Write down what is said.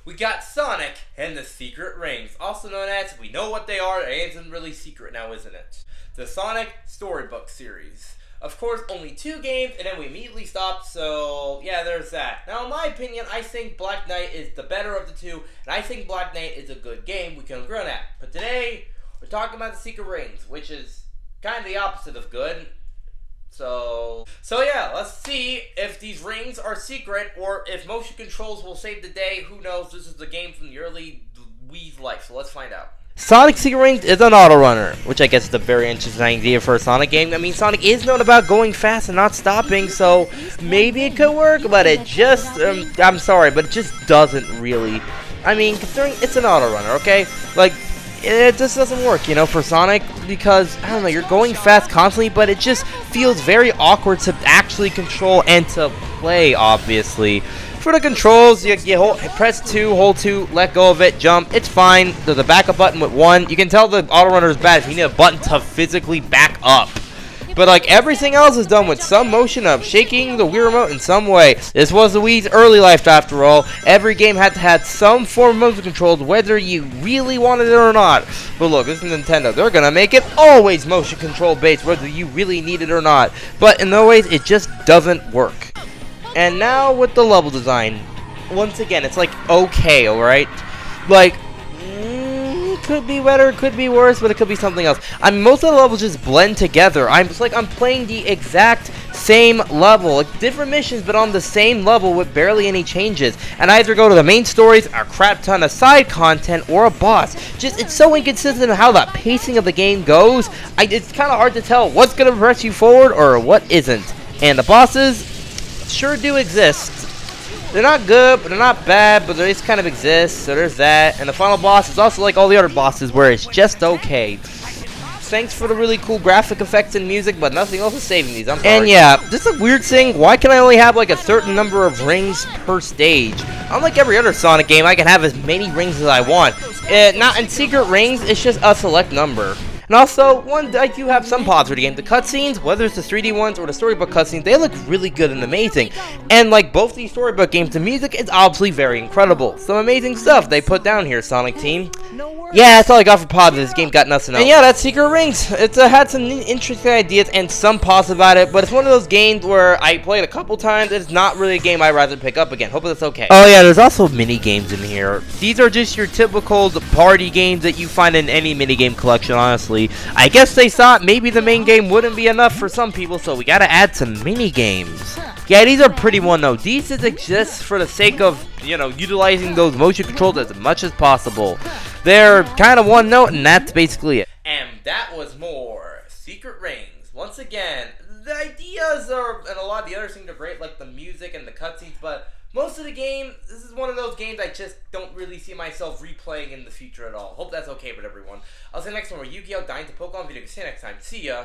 we got Sonic and the Secret Rings, also known as, we know what they are, it isn't really secret now, isn't it? The Sonic Storybook series. Of course, only 2 games, and then we immediately stopped, so yeah, there's that. Now, in my opinion, I think Black Knight is the better of the 2, and I think Black Knight is a good game, we can agree on that. But today, we're talking about the Secret Rings, which is kind of the opposite of good. So yeah, let's see if these rings are secret, or if motion controls will save the day. Who knows? This is the game from the early Wii's life, so let's find out. Sonic Secret Rings is an auto runner, which I guess is a very interesting idea for a Sonic game. I mean, Sonic is known about going fast and not stopping, so maybe it could work, but it just, I'm sorry, but it just doesn't really. I mean, considering it's an auto runner, okay? Like, it just doesn't work, you know, for Sonic, because, I don't know, you're going fast constantly, but it just feels very awkward to actually control and to play, obviously. For the controls, you press 2, hold 2, let go of it, jump, it's fine. There's a backup button with 1. You can tell the auto runner is bad if you need a button to physically back up. But like everything else is done with some motion of shaking the Wii remote in some way. This was the Wii's early life after all. Every game had to have some form of motion controls whether you really wanted it or not. But look, this is Nintendo. They're going to make it always motion control based whether you really need it or not. But in no ways, it just doesn't work. And now with the level design. Once again, it's like okay, alright? Like, could be better, could be worse, but it could be something else. I mean, most of the levels just blend together. It's like I'm playing the exact same level, like different missions, but on the same level with barely any changes. And I either go to the main stories, a crap ton of side content, or a boss. Just, it's so inconsistent in how the pacing of the game goes. It's kind of hard to tell what's going to press you forward or what isn't. And the bosses sure do exist. They're not good, but they're not bad, but they just kind of exist, so there's that. And the final boss is also like all the other bosses, where it's just okay. Thanks for the really cool graphic effects and music, but nothing else is saving these, I'm sorry. And yeah, this is a weird thing. Why can I only have like a certain number of rings per stage? Unlike every other Sonic game, I can have as many rings as I want. Not in Secret Rings, it's just a select number. And also, I do have some pause for the game. The cutscenes, whether it's the 3D ones or the storybook cutscenes, they look really good and amazing. And like both these storybook games, the music is obviously very incredible. Some amazing stuff they put down here, Sonic Team. Yeah, that's all I got for pause. This game got nothing else. And yeah, that's Secret Rings. It's had some interesting ideas and some pause about it, but it's one of those games where I played a couple times. It's not really a game I'd rather pick up again. Hope that's okay. Oh yeah, there's also mini games in here. These are just your typical party games that you find in any minigame collection, honestly. I guess they thought maybe the main game wouldn't be enough for some people, so we gotta add some mini games. Yeah, these are pretty one-note. These just exist for the sake of, you know, utilizing those motion controls as much as possible. They're kind of one-note, and that's basically it. And that was more Secret Rings. Once again, the ideas and a lot of the other things are great, like the music and the cutscenes, but most of the game, this is one of those games I just don't really see myself replaying in the future at all. Hope that's okay with everyone. I'll see you next time where Yugioh dying to Pokemon video. See you next time. See ya.